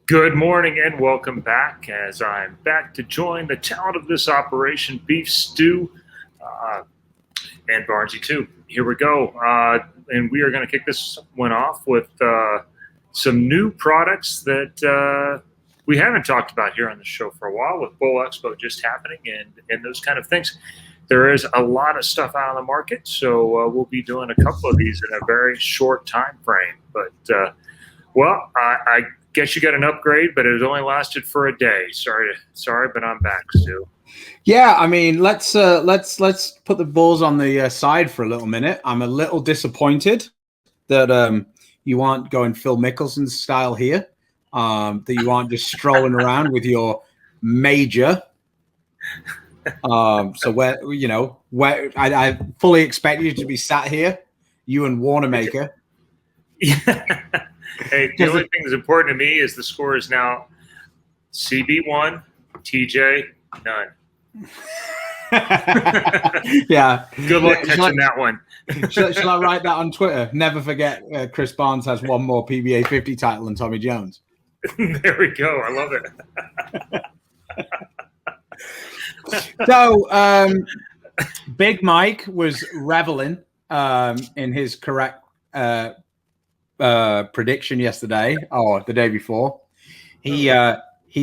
Good morning and welcome back as I'm back to join the talent of this operation, Beef Stew and Barnzy too. Here we go. And we are going to kick this one off with some new products that we haven't talked about here on the show for a while with Bull Expo just happening and those kind of things. There is a lot of stuff out on the market, so we'll be doing a couple of these in a very short time frame. But, I guess you got an upgrade, but it only lasted for a day. Sorry, but I'm back, Stu. Yeah, I mean, let's put the balls on the side for a little minute. I'm a little disappointed that you aren't going Phil Mickelson style here. That you aren't just strolling around with your major. So where I fully expect you to be sat here, you and Warnermaker. Yeah. Hey, the only thing that's important to me is the score is now CB1, TJ, none. Yeah. Good luck catching that one. Shall I write that on Twitter? Never forget Chris Barnes has one more PBA 50 title than Tommy Jones. There we go. I love it. So, Big Mike was reveling in his correct prediction yesterday or the day before. He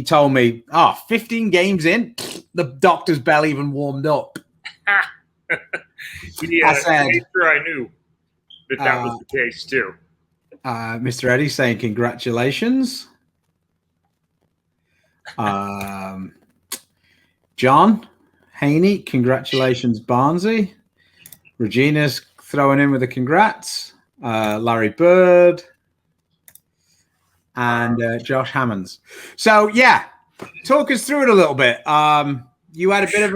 told me, 15 games in, the doctor's bell even warmed up. Yeah, I said, I knew that was the case too. Mr. Eddie saying congratulations. John Haney, congratulations, Barnzy. Regina's throwing in with a congrats. Larry Bird and Josh Hammonds. So yeah, talk us through it a little bit. You had a bit of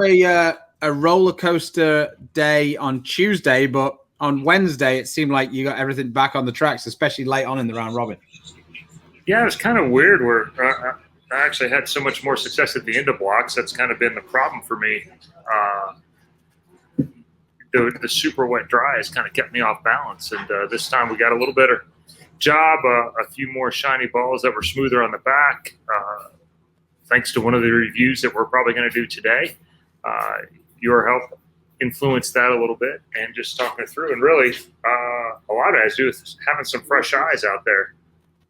a roller coaster day on Tuesday, but on Wednesday it seemed like you got everything back on the tracks, especially late on in the round robin. Yeah, it was kind of weird where I actually had so much more success at the end of blocks. That's kind of been the problem for me. The super wet dry has kind of kept me off balance, and this time we got a little better job, a few more shiny balls that were smoother on the back, thanks to one of the reviews that we're probably going to do today. Your help influenced that a little bit, and just talking it through, and really a lot of it has to do with having some fresh eyes out there.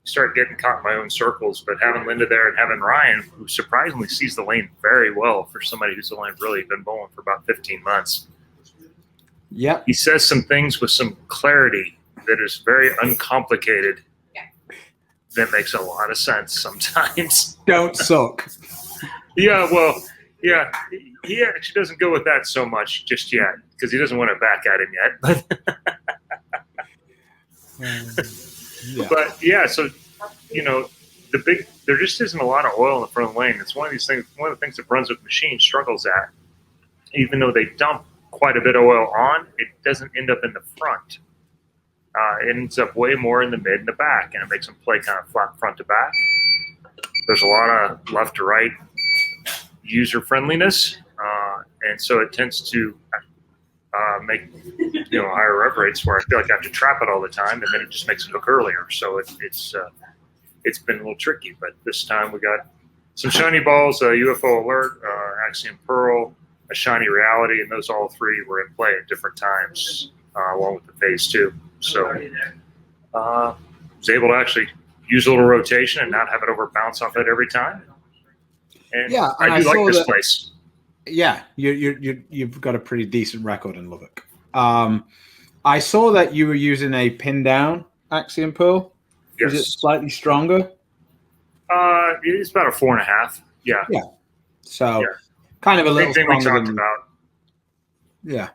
Start getting caught in my own circles, but having Linda there and having Ryan, who surprisingly sees the lane very well for somebody who's only really been bowling for about 15 months. Yeah, he says some things with some clarity that is very uncomplicated. Yeah. That makes a lot of sense sometimes. Don't suck. Yeah, well, yeah, he actually doesn't go with that so much just yet because he doesn't want to back at him yet. But but yeah, so there just isn't a lot of oil in the front lane. It's one of these things. One of the things that Brunswick Machine struggles at, even though they dump quite a bit of oil on, it doesn't end up in the front. It ends up way more in the mid and the back, and it makes them play kind of flat front to back. There's a lot of left to right user friendliness, and so it tends to make higher rev rates where I feel like I have to trap it all the time, and then it just makes it hook earlier. So it's been a little tricky, but this time we got some shiny balls, UFO Alert, Axiom Pearl, a shiny reality, and those all three were in play at different times, along with the phase 2. So was able to actually use a little rotation and not have it over bounce off it every time. And yeah, I do like this place. Yeah, you've got a pretty decent record in Lubbock. I saw that you were using a pin down Axiom Pearl. Yes. Is it slightly stronger? It's about a 4.5. Yeah. Yeah. So. Yeah. Kind of a little thing we talked about. Yeah.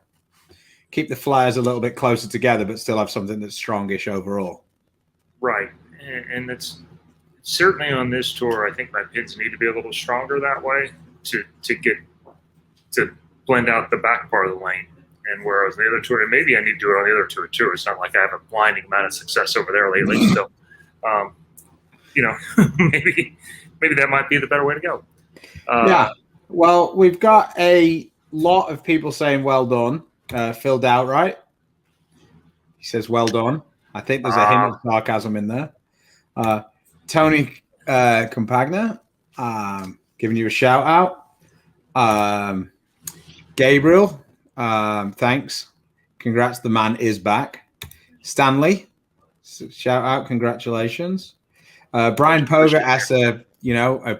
Keep the flyers a little bit closer together, but still have something that's strongish overall. Right. And it's certainly on this tour, I think my pins need to be a little stronger that way to blend out the back part of the lane. And whereas the other tour, and maybe I need to do it on the other tour too. It's not like I have a blinding amount of success over there lately. So, maybe that might be the better way to go. Yeah. Well, we've got a lot of people saying well done. Phil Doughtright, he says well done. I think there's a hint of sarcasm in there. Tony Compagna, giving you a shout out. Gabriel, thanks. Congrats, the man is back. Stanley, shout out, congratulations. Brian Poga asked a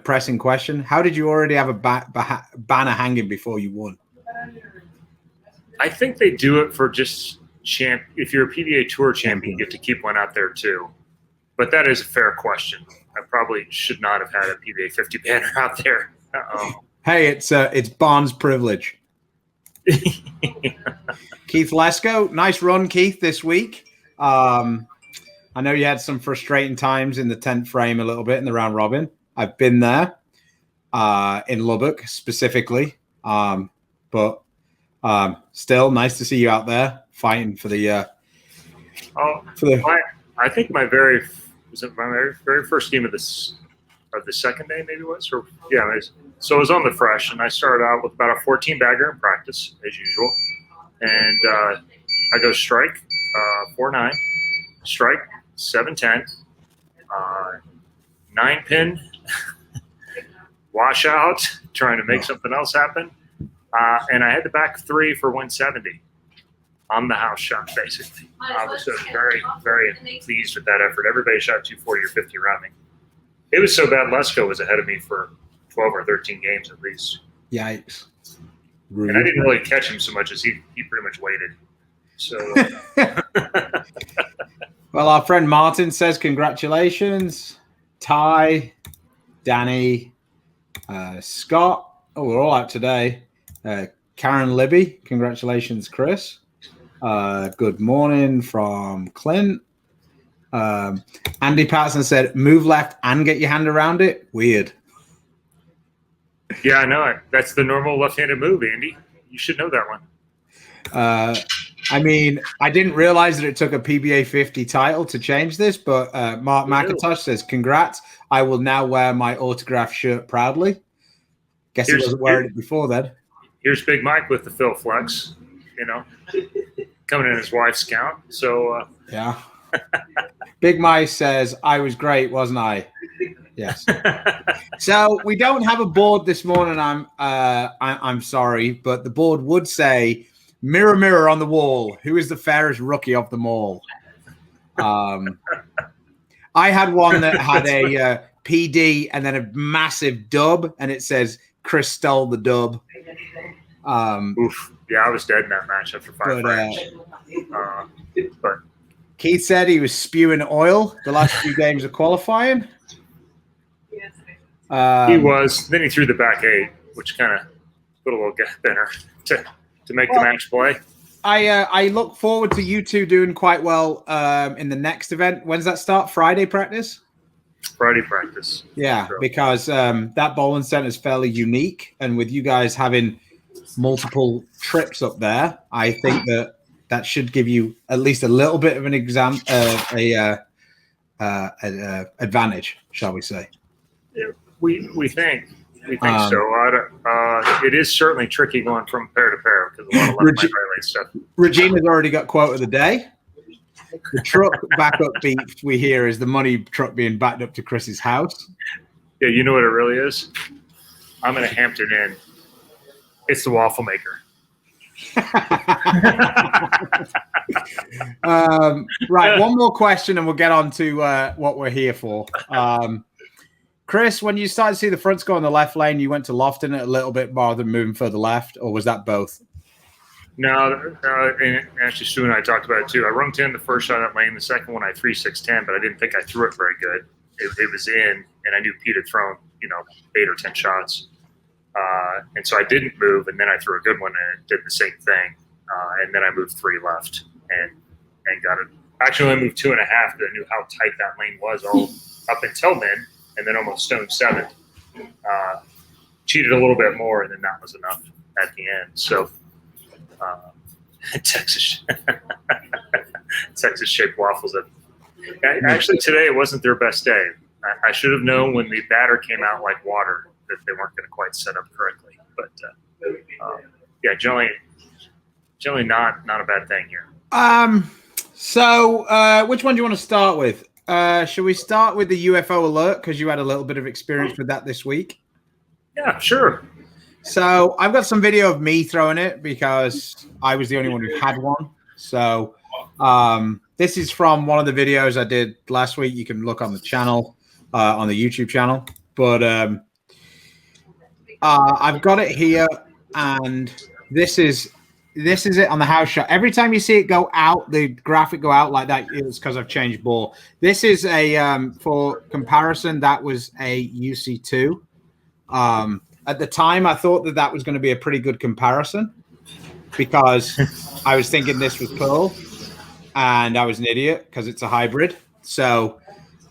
pressing question. How did you already have a banner hanging before you won? I think they do it for just if you're a PBA Tour champion, you get to keep one out there too. But that is a fair question. I probably should not have had a PBA 50 banner out there. Hey, it's Barnes' privilege. Keith Lesko, nice run, Keith, this week. I know you had some frustrating times in the 10th frame a little bit in the round robin. I've been there in Lubbock specifically. But still nice to see you out there fighting for the I think my very first game of the second day, maybe it was, or yeah, so I was on the fresh, and I started out with about a 14 bagger in practice as usual, and I go strike 4-9, strike 7-10, 9-pin, wash out, trying to make something else happen, and I had the back 3 for 170 on the house shot, basically. I was very, very pleased with that effort. Everybody shot 240 or 50 around me. It was so bad Lesko was ahead of me for 12 or 13 games at least. Yikes. Rude. And I didn't really catch him so much as he pretty much waited. So, well, our friend Martin says congratulations. Ty, Danny, Scott. Oh, we're all out today. Karen Libby, congratulations, Chris. Good morning from Clint. Andy Patterson said, move left and get your hand around it. Weird. Yeah, I know it. That's the normal left-handed move, Andy. You should know that one. I mean, I didn't realize that it took a PBA 50 title to change this, but Mark McIntosh says, congrats. I will now wear my autographed shirt proudly. Guess he wasn't wearing it before then. Here's Big Mike with the Phil Flex, coming in his wife's count. So, yeah. Big Mike says, I was great, wasn't I? Yes. So we don't have a board this morning. I'm sorry, but the board would say, mirror, mirror on the wall, who is the fairest rookie of them all? I had one that had a PD and then a massive dub, and it says Chris stole the dub. Oof. Yeah, I was dead in that match after 5 frames. But Keith said he was spewing oil the last few games of qualifying. He was. Then he threw the back 8, which kind of put a little gap in her to make the match play. I look forward to you two doing quite well in the next event. When's that start? Friday practice? Friday practice. Yeah, sure. Because that bowling center is fairly unique, and with you guys having multiple trips up there, I think that should give you at least a little bit of an advantage, shall we say? Yeah, we think so. It is certainly tricky going from pair to pair because a lot of left lane, right lane stuff. Regina's already got quote of the day. The truck backup beat we hear is the money truck being backed up to Chris's house. Yeah, you know what it really is? I'm in a Hampton Inn. It's the waffle maker. Right, one more question and we'll get on to what we're here for. Chris, when you started to see the fronts go on the left lane, you went to lofting it a little bit more than moving further left, or was that both? No, and actually Stu and I talked about it too. I rung 10 the first shot at lane, the second one I 3-6-10, but I didn't think I threw it very good. It was in, and I knew Pete had thrown 8 or 10 shots. And so I didn't move, and then I threw a good one and it did the same thing. And then I moved 3 left and got it. Actually, I moved 2.5 because I knew how tight that lane was all up until then, and then almost stone 7. Cheated a little bit more, and then that was enough at the end. So Texas shaped waffles. Actually, today it wasn't their best day. I should have known when the batter came out like water that they weren't going to quite set up correctly. But yeah, generally not a bad thing here. So which one do you want to start with? Shall we start with the UFO alert because you had a little bit of experience with that this week? Yeah, sure. So I've got some video of me throwing it because I was the only one who had one. So this is from one of the videos I did last week. You can look on the channel, on the YouTube channel. But I've got it here, and this is it on the house shot. Every time you see it go out, the graphic go out like that, it's because I've changed ball. This is a for comparison. That was a UC2. At the time, I thought that was going to be a pretty good comparison because I was thinking this was Pearl, and I was an idiot because it's a hybrid. So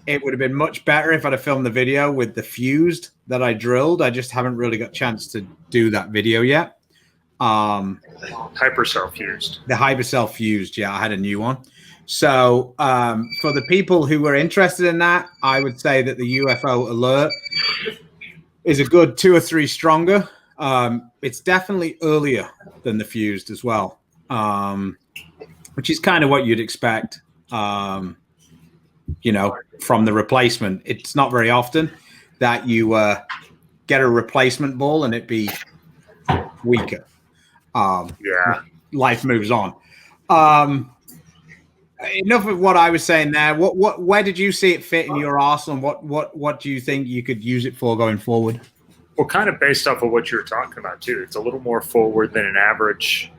it would have been much better if I'd have filmed the video with the fused that I drilled. I just haven't really got a chance to do that video yet. Hypercell fused. The hypercell fused, yeah, I had a new one. So for the people who were interested in that, I would say that the UFO alert is a good 2 or 3 stronger. It's definitely earlier than the fused as well, which is kind of what you'd expect, from the replacement. It's not very often that you get a replacement ball and it be weaker. Life moves on. Enough of what I was saying there. Where did you see it fit in your arsenal? What do you think you could use it for going forward? Well, kind of based off of what you were talking about too. It's a little more forward than an average,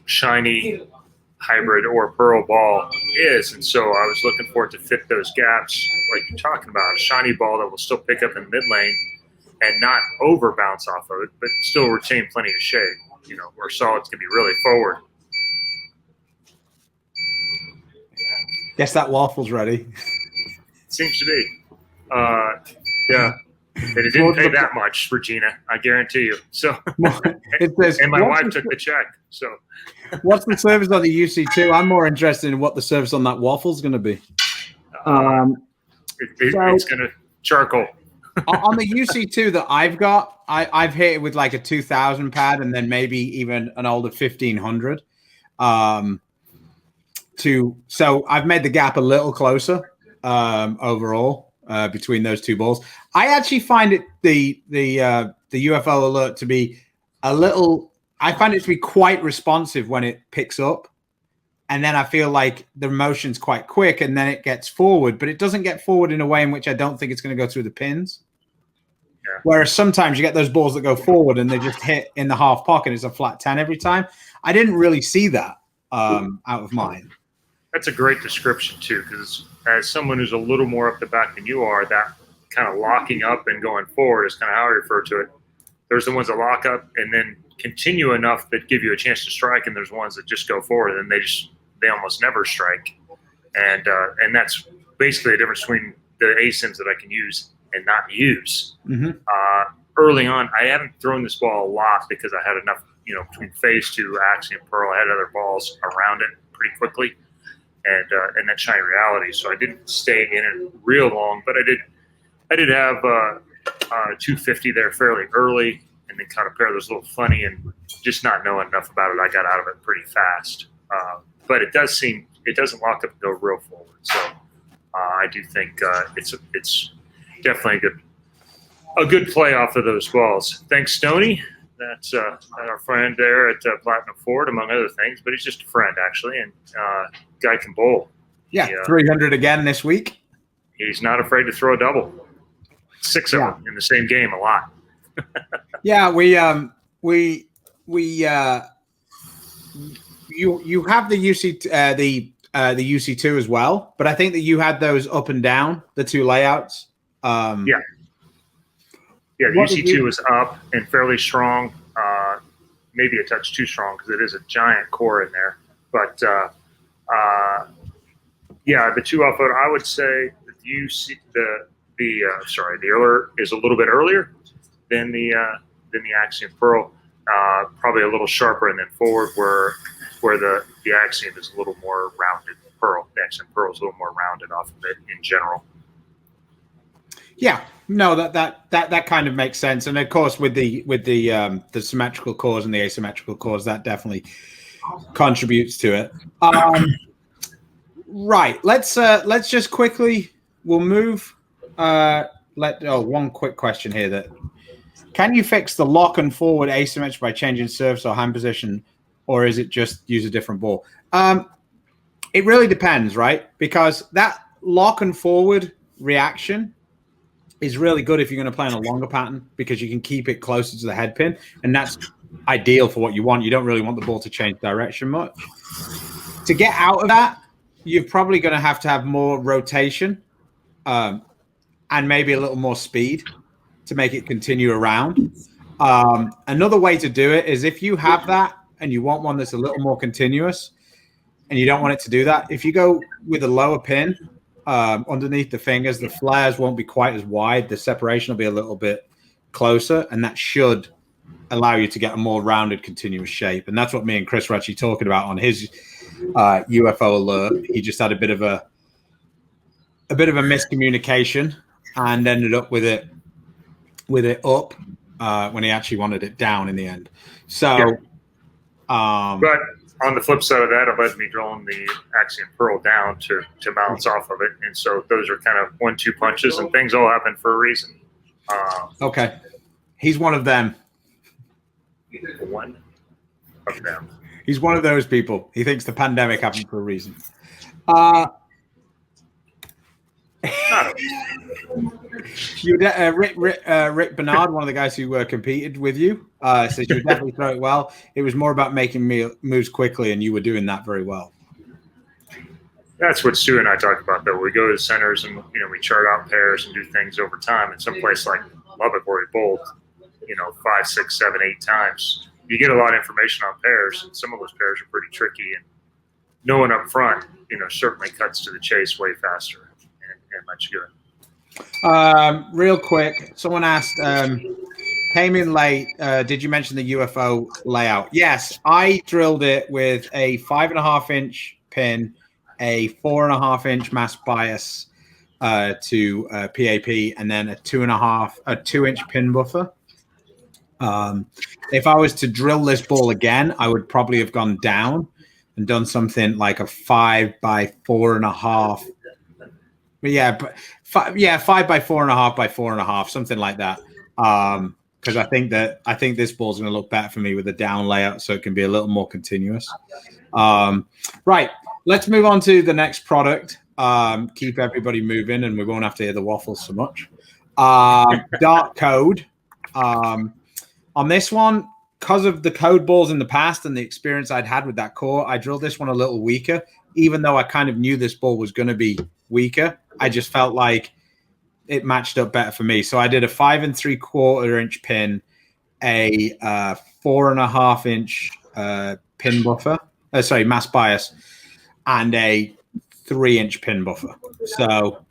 shiny hybrid or pearl ball is, and so I was looking for it to fit those gaps, like you're talking about. A shiny ball that will still pick up in mid lane and not over bounce off of it, but still retain plenty of shade. Where solids can be really forward. Guess that waffle's ready. Seems to be. Yeah. And it didn't pay that much, Regina, I guarantee you. So, and my wife took the check. So, what's the service on the UC2? I'm more interested in what the service on that waffle's going to be. It's going to charcoal. On the UC2 that I've got, I've hit it with like a 2000 pad and then maybe even an older 1500. So I've made the gap a little closer overall between those two balls. I actually find it the UFO alert to be I find it to be quite responsive when it picks up, and then I feel like the motion's quite quick, and then it gets forward, but it doesn't get forward in a way in which I don't think it's going to go through the pins. Yeah. Whereas sometimes you get those balls that go forward and they just hit in the half pocket. It's a flat 10 every time. I didn't really see that out of mine. That's a great description too, because as someone who's a little more up the back than you are, that kind of locking up and going forward is kind of how I refer to it. There's the ones that lock up and then continue enough that give you a chance to strike, and there's ones that just go forward and they almost never strike. And that's basically the difference between the ASIMs that I can use and not use. Mm-hmm. Early on, I haven't thrown this ball a lot because I had enough, between phase 2, Axiom, Pearl, I had other balls around it pretty quickly. And that shiny reality. So I didn't stay in it real long, but I did have 250 there fairly early, and then kind of pair those a little funny, and just not knowing enough about it, I got out of it pretty fast. But it doesn't lock up and go real forward. So I do think it's definitely a good play off of those balls. Thanks, Stoney. That's our friend there at Platinum Ford, among other things, but he's just a friend, actually, and guy can bowl. Yeah, 300 again this week. He's not afraid to throw a double. 6 of them in the same game, a lot. Yeah, you have the UC the UC2 as well, but I think that you had those up and down, the 2 layouts. Yeah, the UC2 is up and fairly strong, maybe a touch too strong because it is a giant core in there. But the 2 off, I would say that the alert is a little bit earlier than the Axiom Pearl, probably a little sharper, and then forward where the Axiom is a little more rounded. The Axiom Pearl is a little more rounded off of it in general. Yeah, no, that kind of makes sense, and of course with the symmetrical cores and the asymmetrical cores, that definitely contributes to it. Right. Let's just quickly. We'll move. One quick question here. That can you fix the lock and forward asymmetry by changing surface or hand position, or is it just use a different ball? It really depends, right? Because that lock and forward reaction is really good if you're going to play on a longer pattern because you can keep it closer to the head pin, and that's ideal for what you want. You don't really want the ball to change direction much. To get out of that, you're probably going to have more rotation and maybe a little more speed to make it continue around. Another way to do it is if you have that and you want one that's a little more continuous and you don't want it to do that, if you go with a lower pin underneath the fingers, the flares won't be quite as wide. The separation will be a little bit closer, and that should allow you to get a more rounded, continuous shape. And that's what me and Chris were actually talking about on his UFO Alert. He just had a bit of a miscommunication and ended up with it up when he actually wanted it down in the end. So, but on the flip side of that, it led me drilling the axiom pearl down to bounce off of it, and so those are kind of 1-2 punches, and things all happen for a reason. Okay, he's one of them. One of them. He's one of those people. He thinks the pandemic happened for a reason. Rick Bernard, one of the guys who competed with you, says you would definitely throw it well. It was more about making moves quickly, and you were doing that very well. That's what Stu and I talked about, though. We go to the centers and we chart out pairs and do things over time. In some place like Lubbock, where we bowled 5, 6, 7, 8 times, you get a lot of information on pairs, and some of those pairs are pretty tricky. And knowing up front, certainly cuts to the chase way faster and much good. Real quick, someone asked, came in late. Did you mention the UFO layout? Yes, I drilled it with a 5.5-inch pin, a 4.5-inch mass bias to PAP, and then a 2-inch pin buffer. If I was to drill this ball again, I would probably have gone down and done something like a 5 by 4.5. But 5 by 4.5 by 4.5, something like that. Because I think this ball's going to look better for me with a down layout, so it can be a little more continuous. Right, let's move on to the next product. Keep everybody moving, and we won't have to hear the waffles so much. Dark code. On this one, because of the code balls in the past and the experience I'd had with that core, I drilled this one a little weaker. Even though I kind of knew this ball was going to be weaker, I just felt like it matched up better for me. So I did a 5 3/4-inch pin, a 4.5-inch pin buffer, mass bias, and a 3-inch pin buffer. So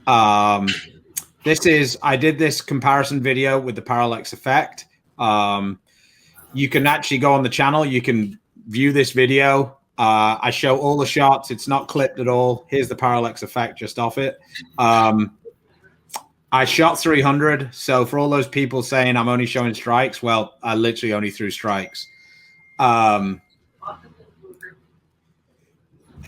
I did this comparison video with the parallax effect. You can actually go on the channel. You can view this video. I show all the shots. It's not clipped at all. Here's the parallax effect just off it. I shot 300. So for all those people saying I'm only showing strikes, well, I literally only threw strikes.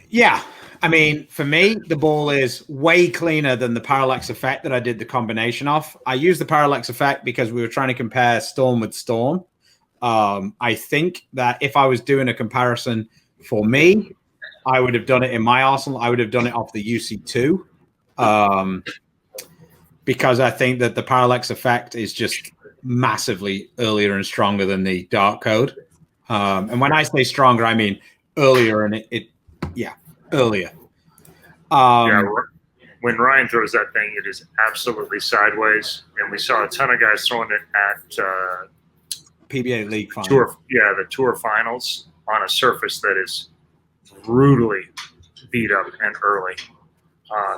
Yeah. I mean, for me, the ball is way cleaner than the parallax effect that I did the combination of. I used the parallax effect because we were trying to compare Storm with Storm. I think that if I was doing a comparison for me, I would have done it in my arsenal. I would have done it off the UC2 because I think that the parallax effect is just massively earlier and stronger than the dark code. And when I say stronger, I mean earlier, and earlier. When Ryan throws that thing, it is absolutely sideways, and we saw a ton of guys throwing it at PBA League final. The tour finals on a surface that is brutally beat up and early.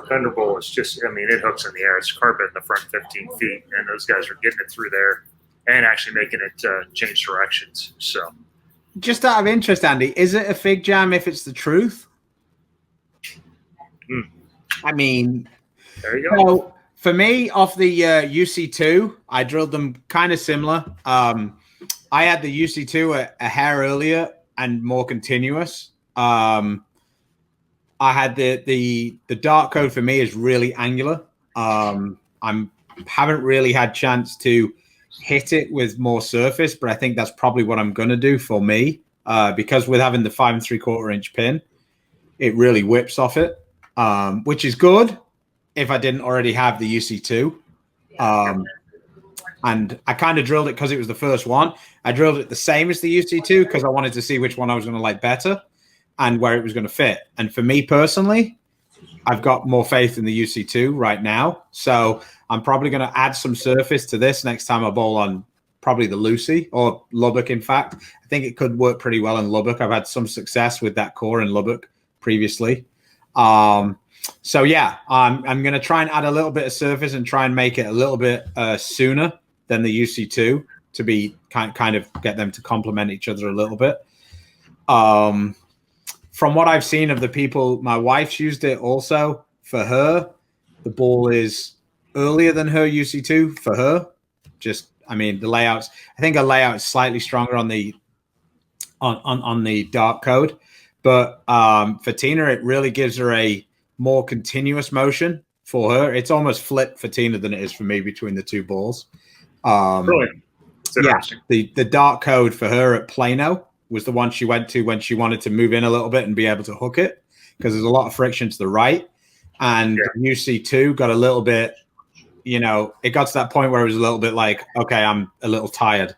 Thunderbolt is just, it hooks in the air. It's carpet in the front 15 feet, and those guys are getting it through there and actually making it change directions. So, just out of interest, Andy, is it a fig jam if it's the truth? I mean, there you go. So for me, off the UC2, I drilled them kind of similar. I had the UC2 a hair earlier and more continuous. I had the dark code for me is really angular. Haven't really had chance to hit it with more surface, but I think that's probably what I'm going to do for me, because with having the 5 3/4 inch pin, it really whips off it, which is good if I didn't already have the UC2. And I kind of drilled it because it was the first one. I drilled it the same as the UC2 because I wanted to see which one I was going to like better and where it was going to fit. And for me personally, I've got more faith in the UC2 right now. So I'm probably going to add some surface to this next time I bowl on probably the Lucy or Lubbock. In fact, I think it could work pretty well in Lubbock. I've had some success with that core in Lubbock previously. So yeah, I'm going to try and add a little bit of surface and try and make it a little bit sooner than the UC2 to be kind of get them to complement each other a little bit. From what I've seen of the people, my wife's used it also. For her, the ball is earlier than her UC2 for her. The layouts, I think a layout is slightly stronger on the dark code. But for Tina, it really gives her a more continuous motion for her. It's almost flipped for Tina than it is for me between the two balls. Really? Yeah, the dark code for her at Plano was the one she went to when she wanted to move in a little bit and be able to hook it, because there's a lot of friction to the right. And UC2 got a little bit, it got to that point where it was a little bit like, okay, I'm a little tired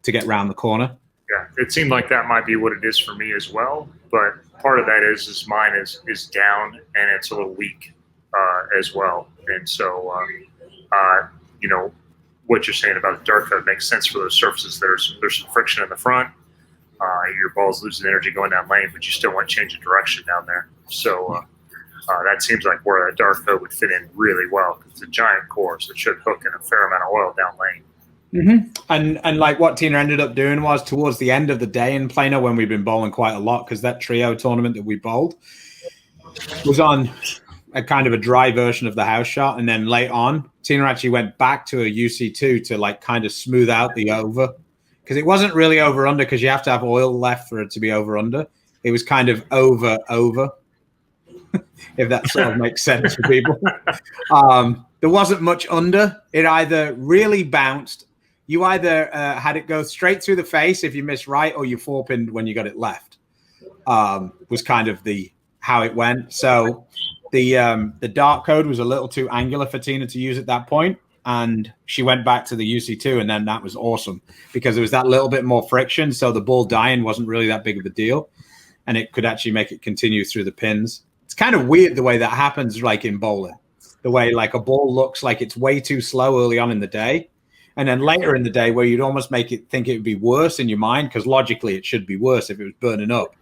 to get round the corner. Yeah, it seemed like that might be what it is for me as well. But part of that is mine is down and it's a little weak as well. And so, what you're saying about the dark code makes sense for those surfaces. There's some friction in the front. Your ball's losing energy going down lane, but you still want to change the direction down there. So that seems like where a dark code would fit in really well, because it's a giant core, so it should hook in a fair amount of oil down lane. Mm-hmm. And like what Tina ended up doing was towards the end of the day in Plano, when we've been bowling quite a lot, because that trio tournament that we bowled was on a kind of a dry version of the house shot. And then late on, Tina actually went back to a UC2 to like kind of smooth out the over, because it wasn't really over under, because you have to have oil left for it to be over under. It was kind of over, if that sort of makes sense for people. There wasn't much under. It either really bounced. You either had it go straight through the face if you missed right, or you four-pinned when you got it left. Was kind of how it went. So the dark code was a little too angular for Tina to use at that point, and she went back to the UC2, and then that was awesome because there was that little bit more friction, so the ball dying wasn't really that big of a deal, and it could actually make it continue through the pins. It's kind of weird the way that happens, like in bowling, the way like a ball looks like it's way too slow early on in the day, and then later in the day where you'd almost make it think it would be worse in your mind, because logically it should be worse if it was burning up.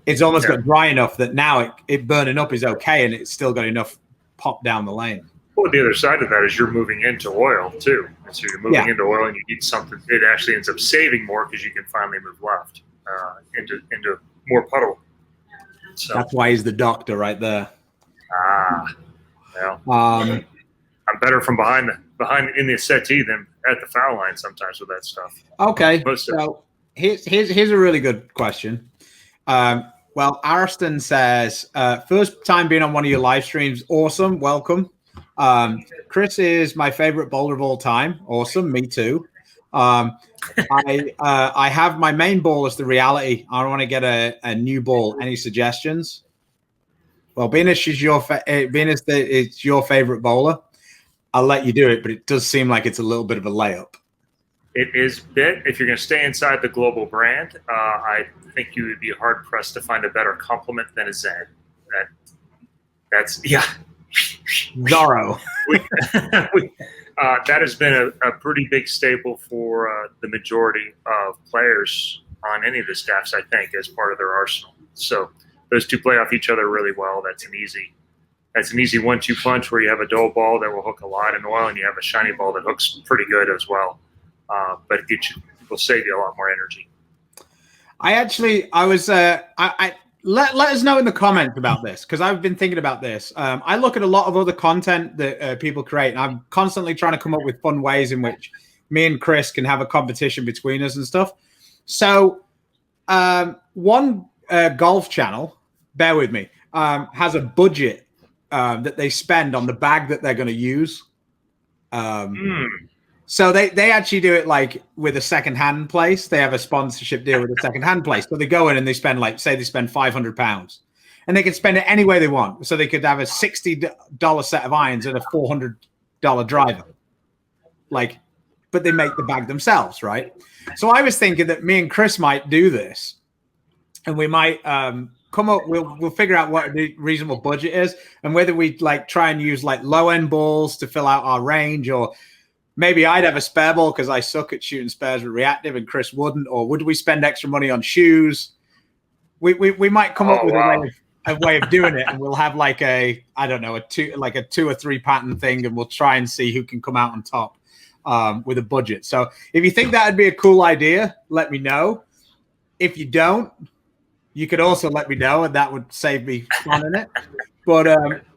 It's almost got dry enough that now it burning up is okay, and it's still got enough pop down the lane. Well, the other side of that is you're moving into oil too. And so you're moving into oil and you need something. It actually ends up saving more because you can finally move left into more puddle. So that's why he's the doctor right there. Well, I'm better from behind in the settee than at the foul line sometimes with that stuff. Okay, so here's a really good question. Well, Ariston says, first time being on one of your live streams. Awesome. Welcome. Chris is my favorite bowler of all time. Awesome. Me too. I have my main ball as the reality. I want to get a new ball. Any suggestions? Well, being as it's your favorite bowler, I'll let you do it, but it does seem like it's a little bit of a layup. It is bit. If you're going to stay inside the global brand, I think you would be hard pressed to find a better complement than a Zen. That's Zorro. That has been a pretty big staple for the majority of players on any of the staffs, I think, as part of their arsenal. So those two play off each other really well. That's an easy 1-2 punch where you have a dull ball that will hook a lot in oil, and you have a shiny ball that hooks pretty good as well. But it will save you a lot more energy. Let us know in the comments about this, because I've been thinking about this. I look at a lot of other content that people create, and I'm constantly trying to come up with fun ways in which me and Chris can have a competition between us and stuff. So one golf channel, bear with me, has a budget that they spend on the bag that they're going to use. So they actually do it like with a secondhand place. They have a sponsorship deal with a secondhand place. So they go in and they spend like, say they spend £500 and they can spend it any way they want. So they could have a $60 set of irons and a $400 driver. Like, but they make the bag themselves, right? So I was thinking that me and Chris might do this and we might come up, we'll figure out what the reasonable budget is and whether we like try and use like low end balls to fill out our range, or maybe I'd have a spare ball because I suck at shooting spares with reactive and Chris wouldn't, or would we spend extra money on shoes? We might come up with a way of doing it, and we'll have like a two or three pattern thing, and we'll try and see who can come out on top with a budget. So if you think that would be a cool idea, let me know. If you don't, you could also let me know, and that would save me planning it. But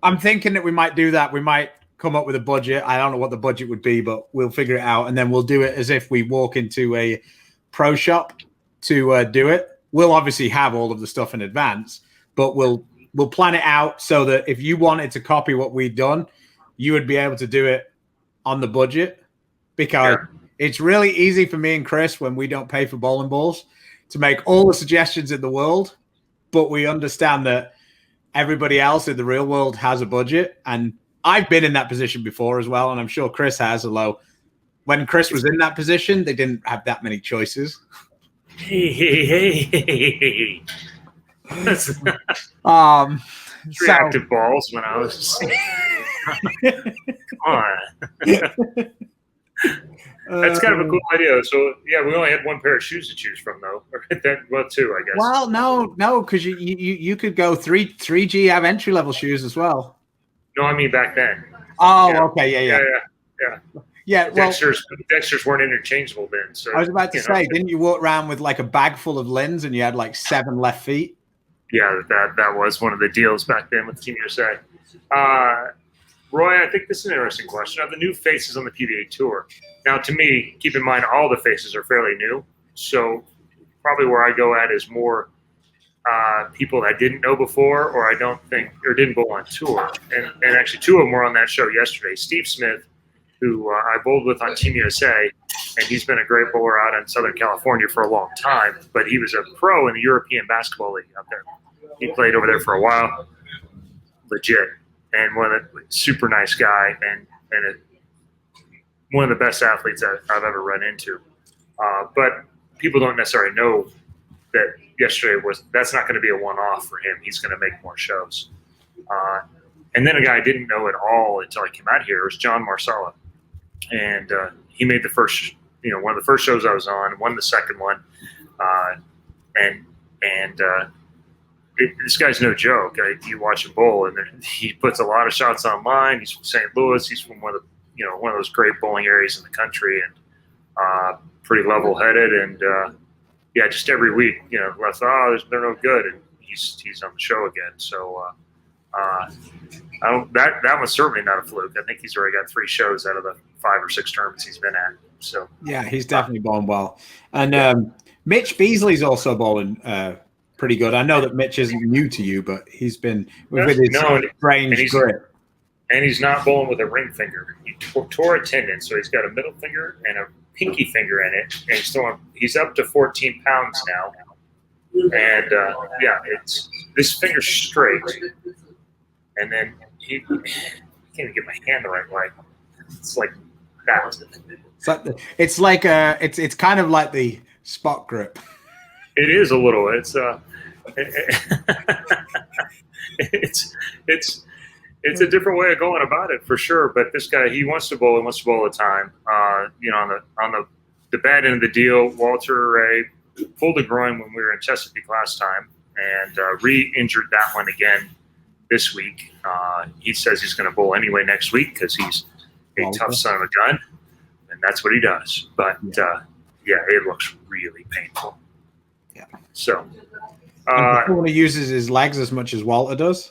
I'm thinking that we might do that. We might come up with a budget. I don't know what the budget would be, but we'll figure it out, and then we'll do it as if we walk into a pro shop to do it. We'll obviously have all of the stuff in advance, but we'll plan it out so that if you wanted to copy what we've done, you would be able to do it on the budget, because it's really easy for me and Chris when we don't pay for bowling balls to make all the suggestions in the world, but we understand that everybody else in the real world has a budget. And I've been in that position before as well, and I'm sure Chris has, although when Chris was in that position, they didn't have that many choices. Hey. Reactive balls when I was come on. That's kind of a cool idea. So yeah, we only had one pair of shoes to choose from, though. Well, two, I guess. Well, no, because you could go 3G have entry level shoes as well. No, I mean back then. Oh, yeah. Okay, yeah. Well, Dexters weren't interchangeable then. So I was about to say, didn't you walk around with like a bag full of Lins and you had like 7 left feet? Yeah, that was one of the deals back then with Team USA. Roy, I think this is an interesting question. Are the new faces on the Pba Tour? Now, to me, keep in mind all the faces are fairly new, so probably where I go at is more people I didn't know before, or I don't think, or didn't bowl on tour. And actually, 2 of them were on that show yesterday. Steve Smith, who I bowled with on Team USA, and he's been a great bowler out in Southern California for a long time, but he was a pro in the European Basketball League out there. He played over there for a while, legit, and one of the super nice guy, and one of the best athletes that I've ever run into. But people don't necessarily know that yesterday that's not going to be a one-off for him. He's going to make more shows. And then a guy I didn't know at all until I came out here was John Marsala. And he made the first, one of the first shows I was on, won the second one. This guy's no joke. You watch him bowl, and he puts a lot of shots online. He's from St. Louis. He's from one of those great bowling areas in the country, and pretty level-headed. And just every week, they're no good, and he's on the show again. So that was certainly not a fluke. I think he's already got 3 shows out of the 5 or 6 tournaments he's been at. So yeah, he's definitely bowling well. And Mitch Beasley's also bowling pretty good. I know that Mitch isn't new to you, but he's been with his strange grip. And he's not bowling with a ring finger. He tore a tendon, so he's got a middle finger and a pinky finger in it, and he's up to 14 pounds now. And it's this finger's straight, and then I can't even get my hand the right way. It's like that. It's kind of like the spot grip. It is a little. It's a different way of going about it for sure. But this guy, he wants to bowl. He wants to bowl all the time. On the bad end of the deal, Walter pulled a groin when we were in Chesapeake last time, and re-injured that one again this week. He says he's going to bowl anyway next week because he's a tough son of a gun, and that's what he does. But it looks really painful. Yeah. So he uses his legs as much as Walter does.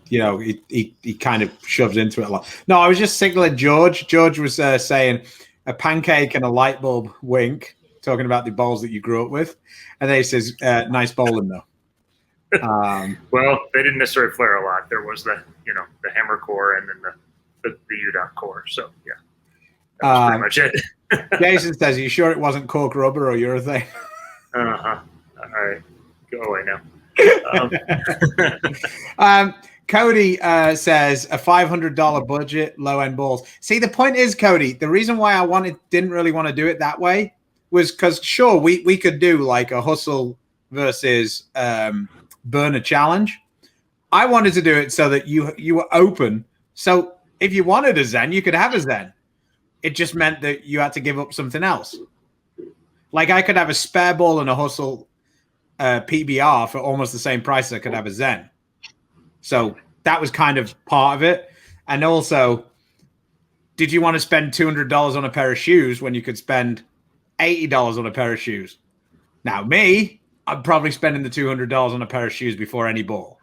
He kind of shoves into it a lot. No, I was just signaling George. George was saying a pancake and a light bulb wink, talking about the bowls that you grew up with. And then he says, nice bowling, though. Well, they didn't necessarily flare a lot. There was the hammer core and then the UDOT core. So yeah, that was pretty much it. Jason says, "Are you sure it wasn't cork rubber or urethane?" All right, go away now. Cody says a $500 budget, low end balls. See, the point is, Cody, the reason why I didn't really want to do it that way was because sure we could do like a hustle versus burner challenge. I wanted to do it so that you were open. So if you wanted a Zen, you could have a Zen. It just meant that you had to give up something else. Like I could have a spare ball and a hustle PBR for almost the same price as I could have a Zen. So that was kind of part of it. And also, did you want to spend $200 on a pair of shoes when you could spend $80 on a pair of shoes? Now, me, I'm probably spending the $200 on a pair of shoes before any ball.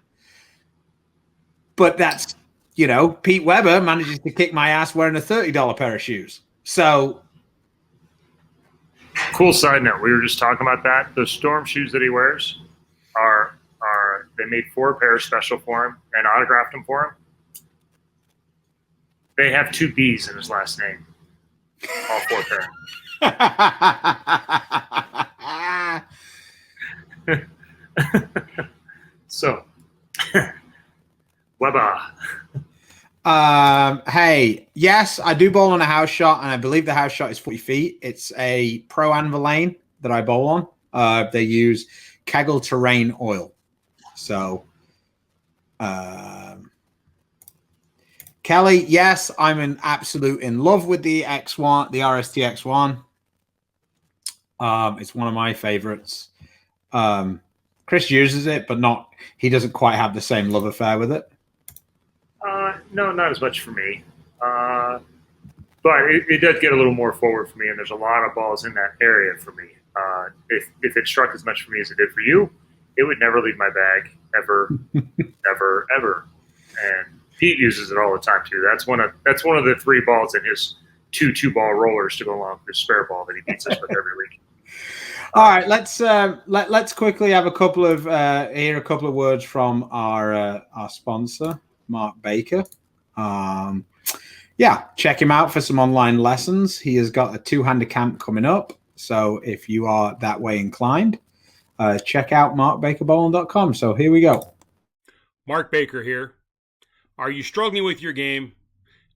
But that's, Pete Weber manages to kick my ass wearing a $30 pair of shoes. So, cool side note, we were just talking about that. Those Storm shoes that he wears are they made 4 pairs special for him and autographed them for him. They have 2 B's in his last name. All 4 pairs. So, Weber. Hey, yes, I do bowl on a house shot, and I believe the house shot is 40 feet. It's a Pro Anvil lane that I bowl on. They use Kegel terrain oil. So, Kelly, yes, I'm in love with the X1, the RST X1. It's one of my favorites. Chris uses it, but he doesn't quite have the same love affair with it. No, not as much for me. But it does get a little more forward for me, and there's a lot of balls in that area for me. If it struck as much for me as it did for you, it would never leave my bag, ever, ever, ever. And Pete uses it all the time too. That's one of the 3 balls in his 2 2-ball rollers to go along with his spare ball that he beats us with every week. All right, let's quickly have a couple of words from our sponsor, Mark Baker. Check him out for some online lessons. He has got a 2-hander camp coming up. So if you are that way inclined, check out markbakerbowling.com. So here we go. Mark Baker here. Are you struggling with your game?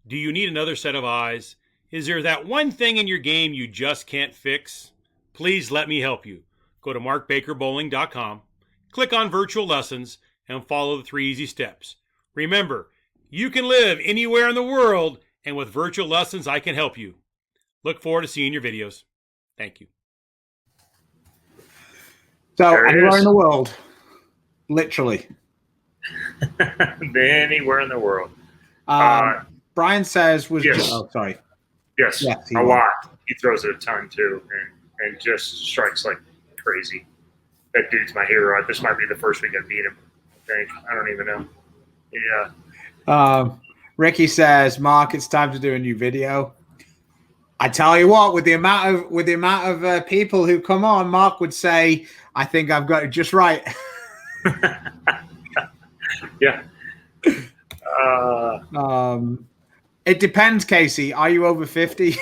Do you need another set of eyes? Is there that one thing in your game you just can't fix? Please let me help you. Go to markbakerbowling.com, click on virtual lessons, and follow the 3 easy steps. Remember, you can live anywhere in the world, and with virtual lessons, I can help you. Look forward to seeing your videos. Thank you. So, anywhere in the world, literally. Anywhere in the world. Brian says yes. Sorry. Yes, a lot. He throws it a ton too, and just strikes like crazy. That dude's my hero. This might be the first week I beat him. I think. I don't even know. Yeah. Ricky says, Mark, it's time to do a new video. I tell you what, with the amount of people who come on, Mark would say, I think I've got it just right. Yeah. It depends, Casey. Are you over 50?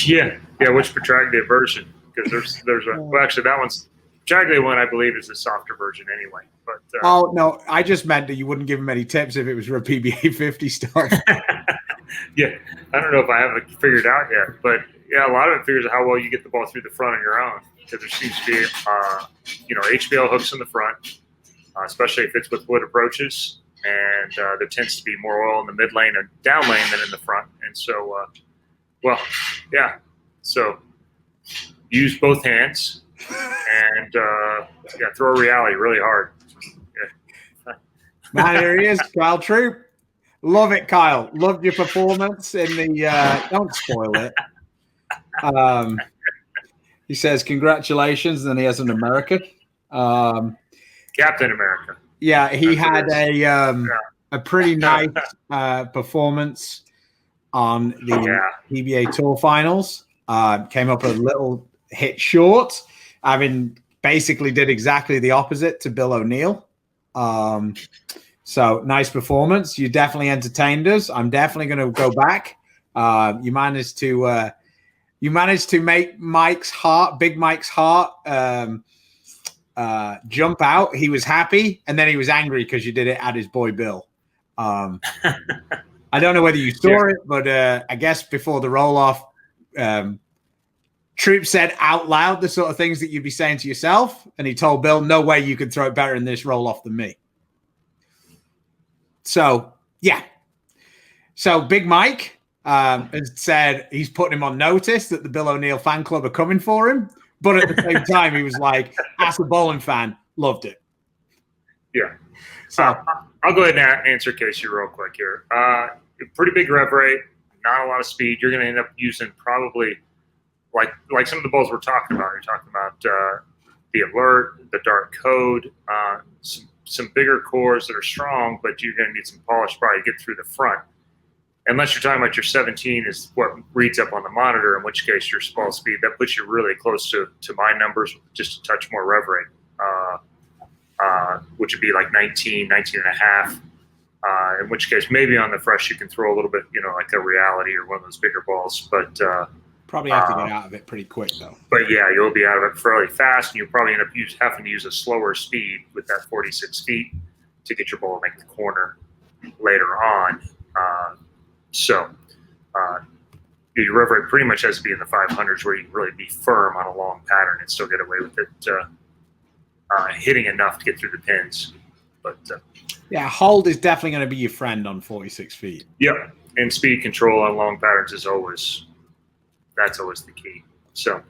Yeah. Which Petraglia version? Because there's actually that one's Petraglia one. I believe is a softer version anyway. But oh no, I just meant that you wouldn't give him any tips if it was for a PBA 50 stuff. Yeah, I don't know if I have it figured out yet, but yeah, a lot of it figures out how well you get the ball through the front on your own. Because there seems to be, HBL hooks in the front, especially if it's with wood approaches, and there tends to be more oil in the mid lane and down lane than in the front. And so, so use both hands and throw a reality really hard. Yeah. Man, here he is, Kyle Troop. Love it, Kyle. Loved your performance in the. Don't spoil it. He says congratulations, and then he has an America. Captain America. Yeah, he had a pretty nice performance on the Pba Tour finals. Came up a little hit short, having basically did exactly the opposite to Bill O'Neill. So nice performance. You definitely entertained us. I'm definitely going to go back. You managed to make Big Mike's heart, jump out. He was happy, and then he was angry because you did it at his boy Bill. I don't know whether you saw it, but I guess before the roll-off, Troop said out loud the sort of things that you'd be saying to yourself, and he told Bill, no way you could throw it better in this roll-off than me. So, yeah. So Big Mike has said he's putting him on notice that the Bill O'Neill fan club are coming for him, but at the same time, he was like, as a bowling fan, loved it. Yeah. So I'll go ahead and answer Casey real quick here. Pretty big rev rate, not a lot of speed. You're going to end up using probably like some of the bowls we're talking about. You're talking about the Alert, the Dark Code, some bigger cores that are strong, but you're going to need some polish probably to get through the front. Unless you're talking about your 17 is what reads up on the monitor, in which case your ball speed, that puts you really close to my numbers, just a touch more rev rate, which would be like 19 and a half. In which case, maybe on the fresh, you can throw a little bit, like a Reality or one of those bigger balls. But probably have to get out of it pretty quick, though. But yeah, you'll be out of it fairly fast, and you'll probably end up having to use a slower speed with that 46 feet to get your ball to make the corner later on. So your rev rate pretty much has to be in the 500s, where you can really be firm on a long pattern and still get away with it, hitting enough to get through the pins. But yeah, hold is definitely going to be your friend on 46 feet. Yep, and speed control on long patterns is always the key. So,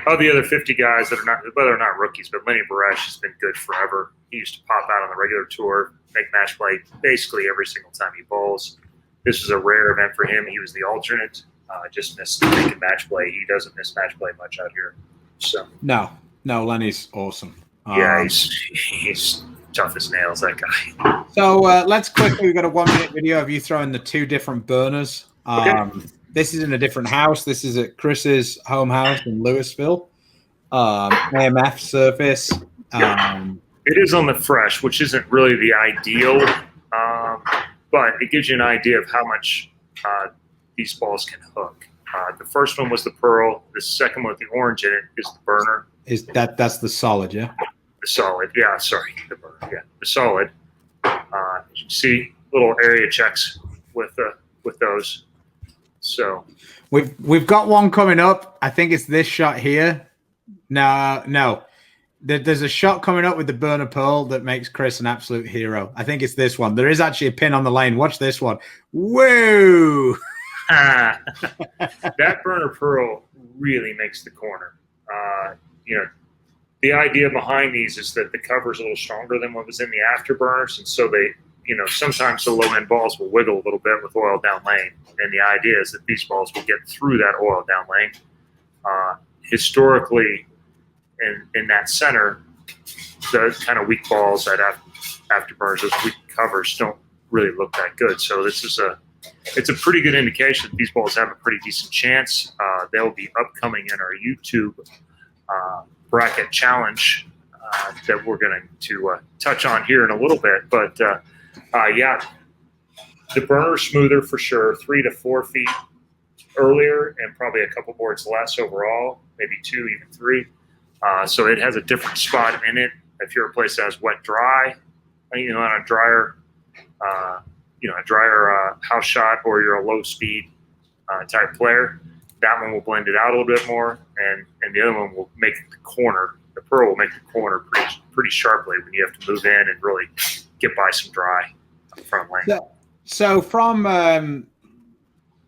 of the other 50 guys that are not, whether or not rookies, but Lenny Baresh has been good forever. He used to pop out on the regular tour, make match play basically every single time he bowls. This was a rare event for him. He was the alternate. Just missed making match play. He doesn't miss match play much out here. So no, Lenny's awesome. Yeah, he's tough as nails, that guy. So let's quickly, we've got a 1 minute video of you throwing the two different burners. Okay. This is in a different house. This is at Chris's home house in Louisville. AMF surface. It is on the fresh, which isn't really the ideal, but it gives you an idea of how much these balls can hook. The first one was the Pearl. The second one with the orange in it is the burner. That's the solid, yeah? The solid, yeah, sorry. The burner, yeah. The solid. As you can see, little area checks with those. So we've got one coming up. I think it's this shot here. No. There's a shot coming up with the burner pearl that makes Chris an absolute hero. I think it's this one. There is actually a pin on the lane. Watch this one. Whoa! That burner pearl really makes the corner. The idea behind these is that the cover is a little stronger than what was in the afterburners, and so they, sometimes the low end balls will wiggle a little bit with oil down lane, and the idea is that these balls will get through that oil down lane. Historically, in that center, the kind of weak balls that afterburners, those weak covers, don't really look that good. So it's a pretty good indication that these balls have a pretty decent chance. They'll be upcoming in our YouTube bracket challenge that we're going to touch on here in a little bit. But yeah, the burner smoother for sure, 3 to 4 feet earlier, and probably a couple boards less overall, maybe 2, even 3. So it has a different spot in it. If you're a place that has wet dry, on a drier, house shot, or you're a low speed type player, that one will blend it out a little bit more, and the other one will make the corner. The pearl will make the corner pretty sharply when you have to move in and really get by some dry on the front lane. So from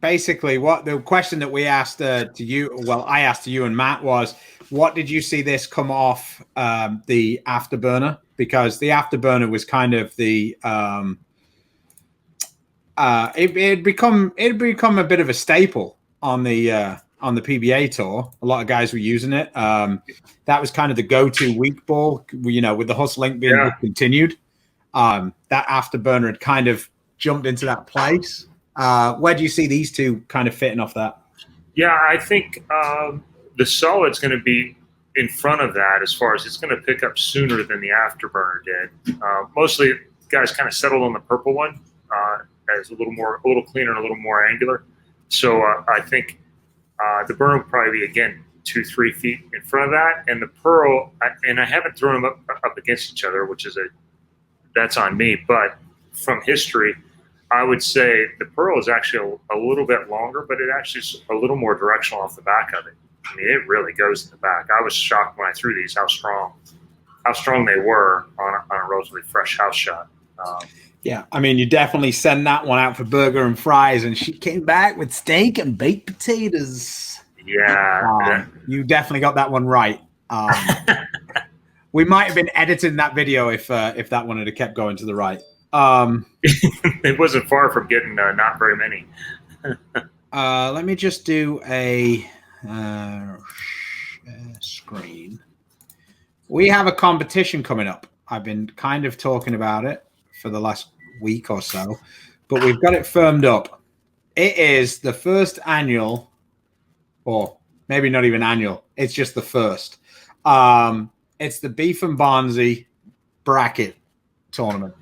basically what the question that we asked to you, well, I asked to you and Matt was, what did you see this come off the afterburner? Because the afterburner was kind of the it'd become a bit of a staple on the PBA tour. A lot of guys were using it. That was kind of the go-to weak ball, with the Hus link being discontinued. That afterburner had kind of jumped into that place. Where do you see these two kind of fitting off that? Yeah, I think the solid's going to be in front of that, as far as it's going to pick up sooner than the afterburner did. Mostly, guys kind of settled on the purple one as a little cleaner and a little more angular. So I think the burn will probably be, again, 2-3 feet in front of that, and the pearl. And I haven't thrown them up against each other, which is that's on me. But from history, I would say the pearl is actually a little bit longer, but it actually is a little more directional off the back of it. I mean, it really goes in the back. I was shocked when I threw these how strong they were on a relatively fresh house shot. Yeah, I mean, you definitely send that one out for burger and fries, and she came back with steak and baked potatoes. Yeah, you definitely got that one right. We might have been editing that video if that one had kept going to the right. It wasn't far from getting not very many. Let me just do a screen. We have a competition coming up. I've been kind of talking about it for the last week or so, but we've got it firmed up. It is the first annual, or maybe not even annual. It's just the first. It's the Beef and Barnzy bracket tournament.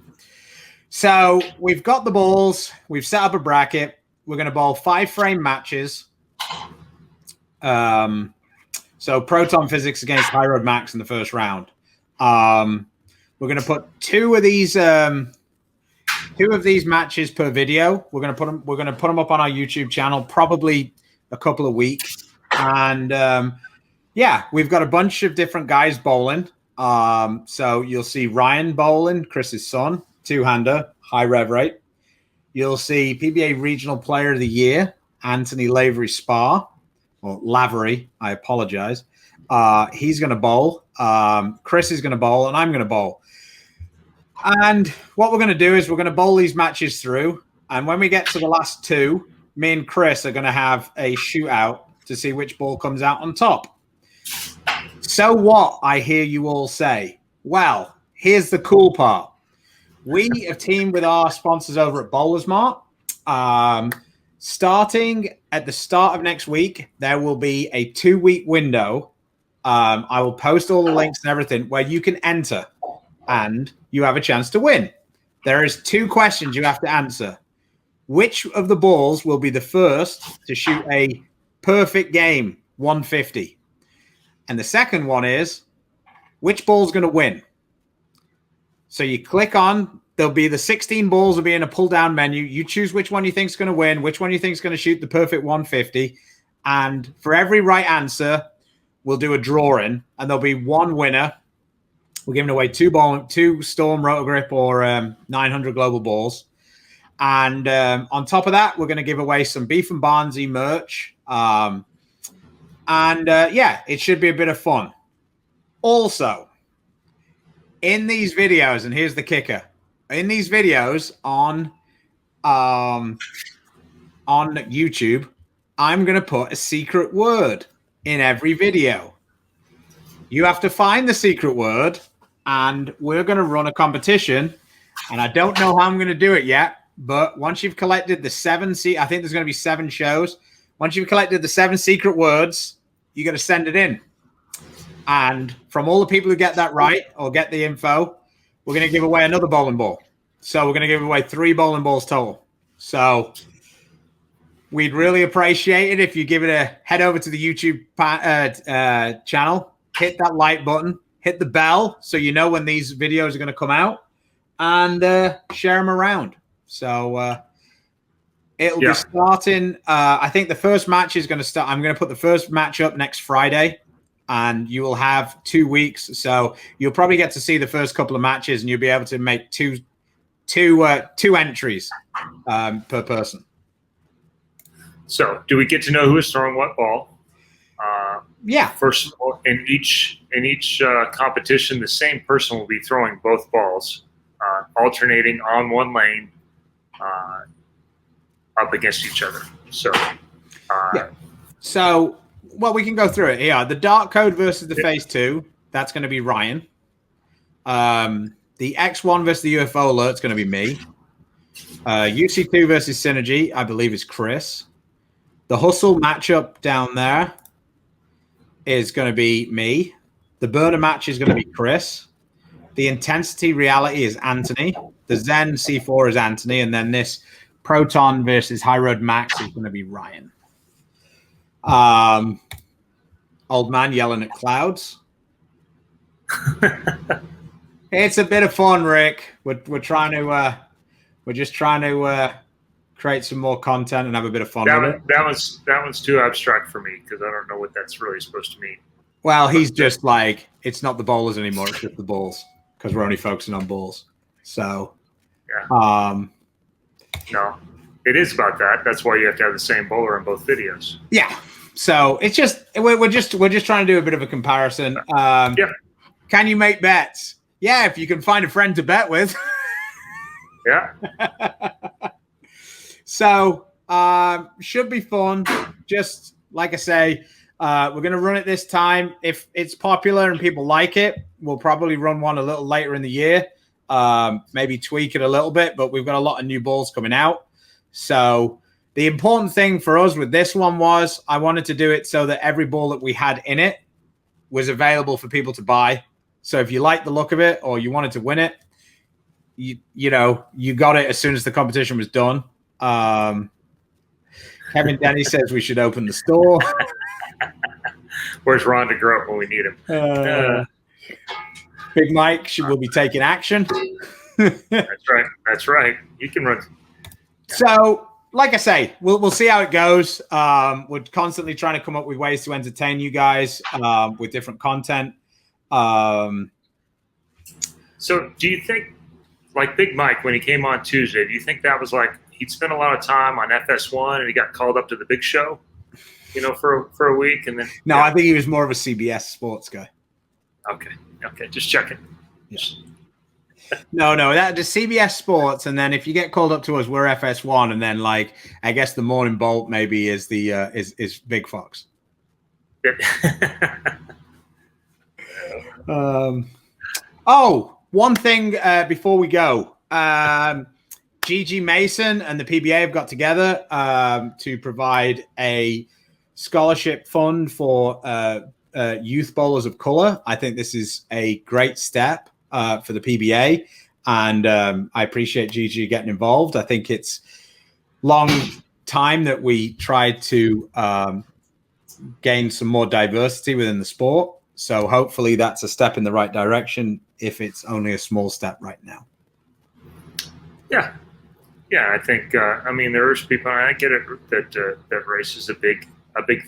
So we've got the balls. We've set up a bracket. We're going to bowl 5-frame matches. So Proton Physics against High Road Max in the first round. We're going to put two of these matches per video. We're going to put them up on our YouTube channel, probably a couple of weeks. And yeah, we've got a bunch of different guys bowling. So you'll see Ryan bowling, Chris's son, two-hander, high rev rate. You'll see PBA Regional Player of the Year, Anthony Lavery Spa, or Lavery, I apologize. He's going to bowl. Chris is going to bowl, and I'm going to bowl. And what we're going to do is we're going to bowl these matches through. And when we get to the last two, me and Chris are going to have a shootout to see which ball comes out on top. So what, I hear you all say? Well, here's the cool part. We have teamed with our sponsors over at Bowlers Mart. Starting at the start of next week, there will be a 2-week window. I will post all the links and everything where you can enter and you have a chance to win. There is 2 questions you have to answer. Which of the balls will be the first to shoot a perfect game 150? And the second one is, which ball's going to win? So you click on, there'll be the 16 balls will be in a pull-down menu. You choose which one you think is going to win, which one you think is going to shoot the perfect 150. And for every right answer, we'll do a drawing, and there'll be one winner. We're giving away 2 Storm Rotogrip or 900 Global balls. And on top of that, we're going to give away some Beef and Barnzy merch. Yeah, it should be a bit of fun. Also, in these videos, and here's the kicker, in these videos on YouTube, I'm going to put a secret word in every video. You have to find the secret word, and we're going to run a competition. And I don't know how I'm going to do it yet, but once you've collected the 7, I think there's going to be 7 shows. Once you've collected the 7 secret words, you got to send it in. And from all the people who get that right or get the info, we're going to give away another bowling ball. So we're going to give away 3 bowling balls total. So we'd really appreciate it if you give it a head over to the YouTube channel, hit that like button, hit the bell so you know when these videos are going to come out, and share them around. So it'll be starting. I think the first match is going to start. I'm going to put the first match up next Friday, and you will have 2 weeks. So you'll probably get to see the first couple of matches, and you'll be able to make two entries per person. So, do we get to know who is throwing what ball? Yeah. First of all, in each competition, the same person will be throwing both balls, alternating on one lane, up against each other. So, So, well, we can go through it. Yeah, the Dark Code versus the Phase 2. That's going to be Ryan. The X1 versus the UFO Alert is going to be me. UC2 versus Synergy, I believe, is Chris. The Hustle matchup down there is going to be me. The burner match is going to be Chris. The intensity reality is Anthony. The Zen C4 is Anthony. And then this Proton versus High Road Max is going to be Ryan. Old man yelling at clouds. It's a bit of fun, Rick. We're trying to we're just trying to create some more content and have a bit of fun with it. That one's too abstract for me because I don't know what that's really supposed to mean. Well, he's just like, it's not the bowlers anymore, it's just the balls, because we're only focusing on balls. So yeah. No, it is about that. That's why you have to have the same bowler in both videos. Yeah. So it's just we're just trying to do a bit of a comparison. Yeah. Can you make bets? Yeah, if you can find a friend to bet with. Yeah. So should be fun. Just like I say, we're going to run it this time. If it's popular and people like it, we'll probably run one a little later in the year. Maybe tweak it a little bit, but we've got a lot of new balls coming out. So the important thing for us with this one was I wanted to do it so that every ball that we had in it was available for people to buy. So if you like the look of it or you wanted to win it, you got it as soon as the competition was done. Kevin Denny says we should open the store. Where's Ron to grow up when we need him? Big Mike will be taking action. That's right. That's right. You can run. So, like I say, we'll see how it goes. We're constantly trying to come up with ways to entertain you guys with different content. So, do you think, like Big Mike, when he came on Tuesday, do you think that was like he'd spent a lot of time on FS1 and he got called up to the big show, for a week and then? No, I think he was more of a CBS sports guy. Okay, just checking. Yeah. No, that just CBS Sports, and then if you get called up to us, we're FS1, and then like I guess the Morning Bolt maybe is the is Big Fox. One thing before we go, GG Mason and the PBA have got together to provide a scholarship fund for youth bowlers of color. I think this is a great step for the PBA, and I appreciate GG getting involved. I think it's long time that we tried to gain some more diversity within the sport. So hopefully that's a step in the right direction, if it's only a small step right now. Yeah, I think there's people, and I get it that race is a big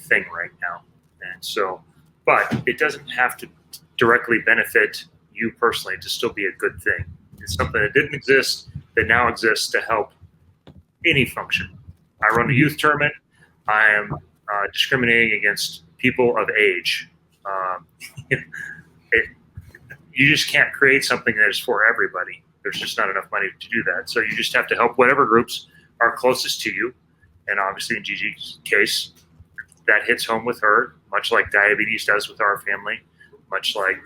thing right now, and so, but it doesn't have to directly benefit you personally to still be a good thing. It's something that didn't exist that now exists to help any function. I run a youth tournament. I am discriminating against people of age. You just can't create something that is for everybody. There's just not enough money to do that. So you just have to help whatever groups are closest to you. And obviously in Gigi's case, that hits home with her, much like diabetes does with our family, much like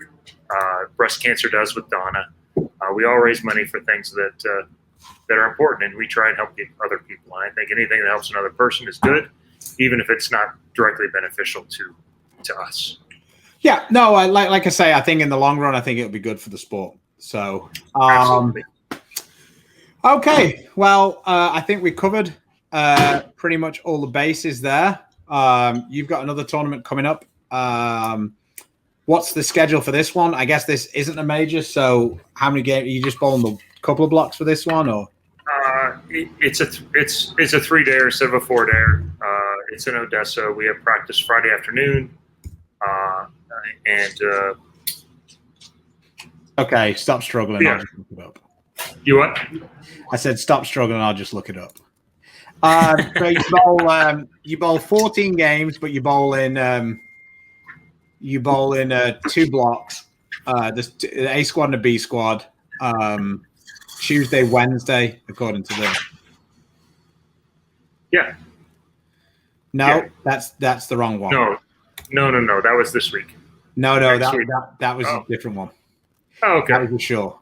breast cancer does with Donna. We all raise money for things that are important, and we try and help other people. And I think anything that helps another person is good, even if it's not directly beneficial to us. Yeah, no, like I say, I think in the long run, I think it'll be good for the sport. So, Absolutely. Okay, well, I think we covered pretty much all the bases there. You've got another tournament coming up. What's the schedule for this one? I guess this isn't a major, so how many games? Are you just bowling a couple of blocks for this one, or? It's a 3-dayer instead of a 4-dayer. It's in Odessa. We have practice Friday afternoon, and okay, stop struggling. Yeah. I'll just look it up. You what? I said stop struggling. I'll just look it up. So you bowl 14 games, but you bowl in 2 blocks. There's the A squad and a B squad. Tuesday, Wednesday, according to this. Yeah. No, yeah. That's the wrong one. No. That was this week. No, that was a different one. Oh, okay. That was for sure.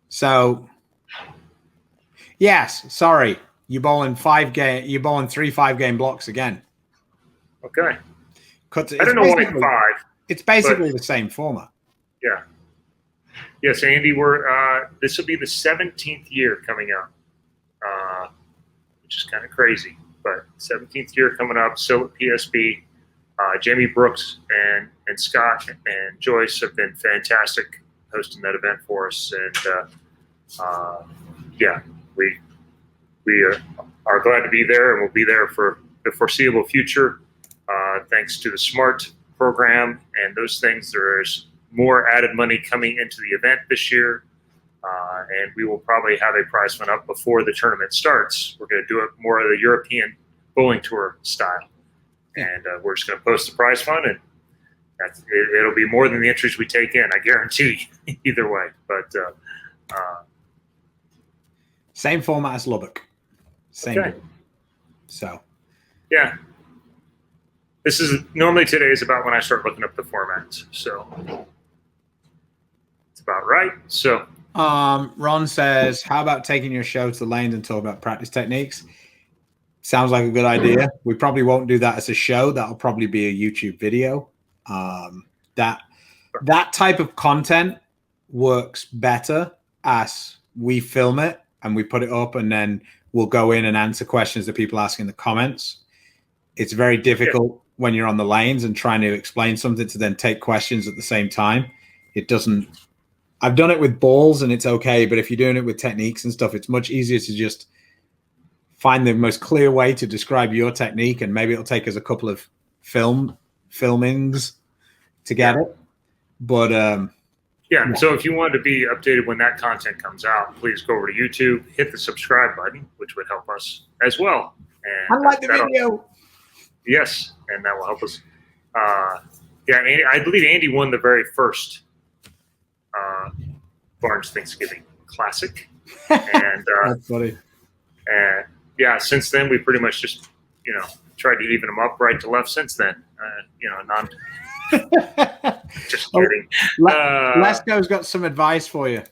So, yes, sorry. You're bowling 3 5-game blocks again. Okay. I don't know why 5. It's basically the same format. Yeah. Yes, Andy, this will be the 17th year coming up, which is kind of crazy, but 17th year coming up. So at PSB, Jamie Brooks and Scott and Joyce have been fantastic hosting that event for us, and we are glad to be there, and we'll be there for the foreseeable future. Thanks to the SMART program and those things, there's more added money coming into the event this year, and we will probably have a prize fund up before the tournament starts. We're going to do it more of the European bowling tour style, and we're just going to post the prize fund, and it'll be more than the entries we take in, I guarantee. Either way, but same format as Lubbock. Same. Okay. So yeah. This is normally today is about when I start looking up the formats, so it's about right. So, Ron says, "How about taking your show to the lanes and talk about practice techniques?" Sounds like a good idea. We probably won't do that as a show. That'll probably be a YouTube video. That type of content works better as we film it and we put it up, and then we'll go in and answer questions that people ask in the comments. It's very difficult when you're on the lanes and trying to explain something to then take questions at the same time. It doesn't. I've done it with balls and it's okay, but if you're doing it with techniques and stuff, it's much easier to just find the most clear way to describe your technique, and maybe it'll take us a couple of filmings to get it. But so if you want to be updated when that content comes out, please go over to YouTube, hit the subscribe button, which would help us as well. And I like the video. Yes, and that will help us. Andy, I believe Andy won the very first Barnes Thanksgiving Classic, and that's funny. And since then we pretty much just tried to even them up right to left. Since then, just kidding. Lesko's got some advice for you.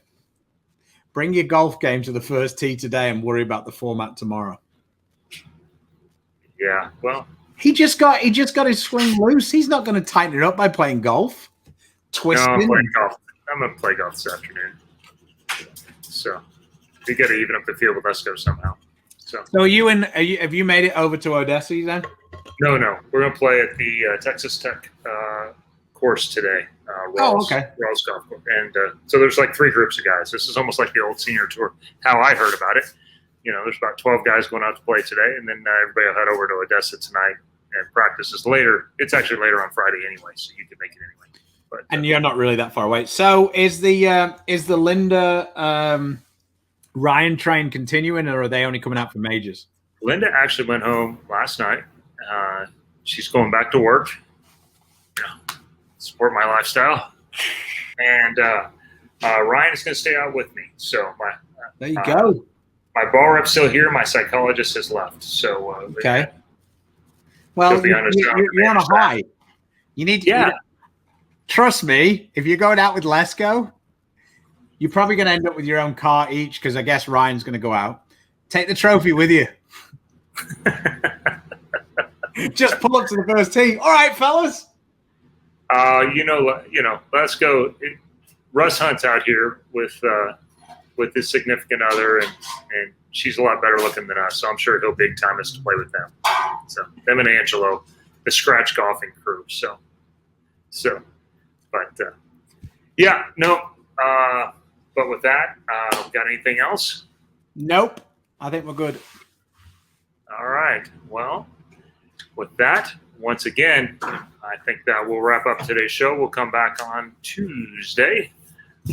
Bring your golf game to the first tee today and worry about the format tomorrow. Yeah, well. He just got his swing loose. He's not going to tighten it up by playing golf. Twisting. No, I'm playing golf. I'm going to play golf this afternoon. So we got to even up the field with Lesko somehow. So have you made it over to Odessa then? No. We're going to play at the Texas Tech course today. Rawls Golf Course. And so there's like 3 groups of guys. This is almost like the old senior tour. How I heard about it. There's about 12 guys going out to play today, and then everybody will head over to Odessa tonight and practices later. It's actually later on Friday anyway, so you can make it anyway. But, and you're not really that far away. So is the Linda Ryan train continuing, or are they only coming out for majors? Linda actually went home last night. She's going back to work, support my lifestyle, and Ryan is going to stay out with me. So there you go. My ball rep's still here. My psychologist has left. So okay. Well, you're on a high. You need to trust me. If you're going out with Lesko, you're probably going to end up with your own car each, because I guess Ryan's going to go out. Take the trophy with you. Just pull up to the first tee. All right, fellas. Let's go. Russ Hunt's out here with his significant other, and she's a lot better looking than us, so I'm sure he'll big time us to play with them. So them and Angelo, the scratch golfing crew. But with that, got anything else? Nope. I think we're good. All right. Well, with that, once again, I think that will wrap up today's show. We'll come back on Tuesday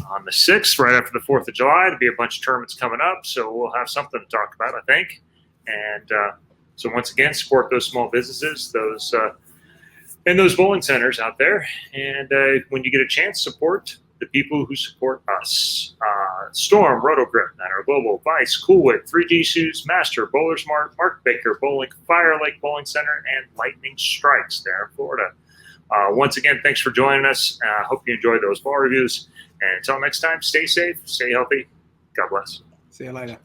on the 6th, right after the 4th of July. There'll be a bunch of tournaments coming up, so we'll have something to talk about, I think. And so once again, support those small businesses, those bowling centers out there. And when you get a chance, support the people who support us. Storm, Rotogrip, Niner Global, Vice, Cool Whip, 3G Shoes, Master, Bowler Smart, Mark Baker, Bowling, Fire Lake Bowling Center, and Lightning Strikes there in Florida. Once again, thanks for joining us. Hope you enjoyed those ball reviews. And until next time, stay safe, stay healthy. God bless. See you later.